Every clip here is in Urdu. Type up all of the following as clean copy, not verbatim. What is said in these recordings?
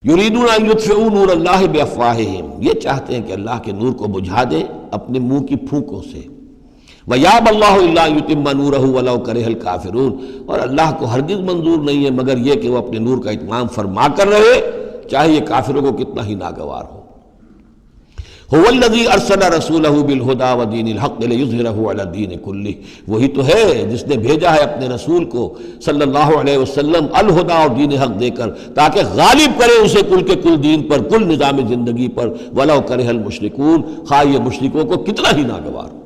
یریدون ان یطفئوا نور اللہ بافواہہم، یہ چاہتے ہیں کہ اللہ کے نور کو بجھا دیں اپنے منہ کی پھونکوں سے۔ وَيَأْبَى اللَّهُ إِلَّا أَن يُتِمَّ نُورَهُ وَلَوْ كَرِهَ الْكَافِرُونَ، اور اللہ کو ہرگز منظور نہیں ہے مگر یہ کہ وہ اپنے نور کا اتمام فرما کر رہے، چاہے یہ کافروں کو کتنا ہی ناگوار ہو۔ هُوَ الَّذِي أَرْسَلَ رَسُولَهُ بِالْهُدَى وَدِينِ الْحَقِّ لِيُظْهِرَهُ عَلَى الدِّينِ كُلِّهِ، وہی تو ہے جس نے بھیجا ہے اپنے رسول کو صلی اللہ علیہ وسلم الہدا اور دین حق دے کر، تاکہ غالب کرے اسے کل کے کل دین پر، کل نظام زندگی پر، وَلَوْ كَرِهَ الْمُشْرِكُونَ، خواہ یہ مشرکوں کو کتنا ہی ناگوار ہو۔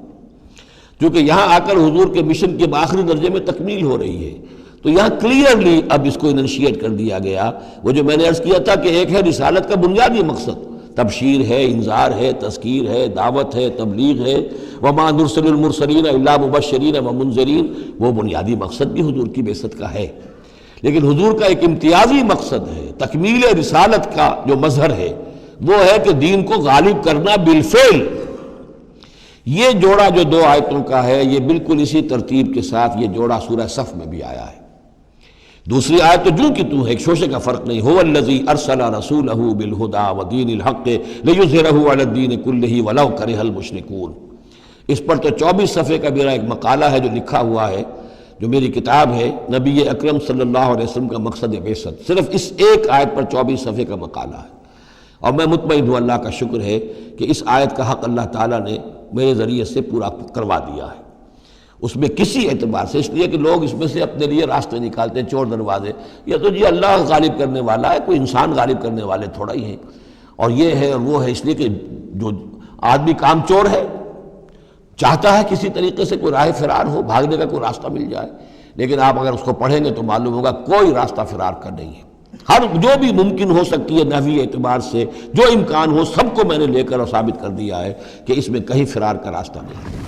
کیونکہ یہاں آ کر حضور کے مشن کے آخری درجے میں تکمیل ہو رہی ہے، تو یہاں کلیئرلی اب اس کو انشیٹ کر دیا گیا۔ وہ جو میں نے عرض کیا تھا کہ ایک ہے رسالت کا بنیادی مقصد، تبشیر ہے، انذار ہے، تذکیر ہے، دعوت ہے، تبلیغ ہے، وما نرسل المرسلین الا مبشرین ومنذرین، وہ بنیادی مقصد بھی حضور کی بعثت کا ہے۔ لیکن حضور کا ایک امتیازی مقصد ہے، تکمیل رسالت کا جو مظہر ہے وہ ہے کہ دین کو غالب کرنا بالفعل۔ یہ جوڑا جو دو آیتوں کا ہے یہ بالکل اسی ترتیب کے ساتھ یہ جوڑا سورہ صف میں بھی آیا ہے۔ دوسری آیت تو جو کہ تو ہے، ایک شوشے کا فرق نہیں، هو الذی ارسل رسولہ بالہدی ودین الحق لیظہرہ علی الدین کلہ ولو کرہ المشرکون۔ اس پر تو 24 صفحے کا میرا ایک مقالہ ہے جو لکھا ہوا ہے، جو میری کتاب ہے نبی اکرم صلی اللہ علیہ وسلم کا مقصد بعثت، صرف اس ایک آیت پر 24 صفحے کا مقالہ ہے۔ اور میں مطمئن ہوں، اللہ کا شکر ہے کہ اس آیت کا حق اللہ تعالیٰ نے میرے ذریعے سے پورا کروا دیا ہے۔ اس میں کسی اعتبار سے، اس لیے کہ لوگ اس میں سے اپنے لیے راستے نکالتے ہیں، چور دروازے، یا تو جی اللہ غالب کرنے والا ہے، کوئی انسان غالب کرنے والے تھوڑا ہی ہیں، اور یہ ہے اور وہ ہے، اس لیے کہ جو آدمی کام چور ہے چاہتا ہے کسی طریقے سے کوئی راہ فرار ہو، بھاگنے کا کوئی راستہ مل جائے، لیکن آپ اگر اس کو پڑھیں گے تو معلوم ہوگا کوئی راستہ فرار کا نہیں ہے۔ ہر جو بھی ممکن ہو سکتی ہے نحوی اعتبار سے جو امکان ہو، سب کو میں نے لے کر اور ثابت کر دیا ہے کہ اس میں کہیں فرار کا راستہ نہیں ہے۔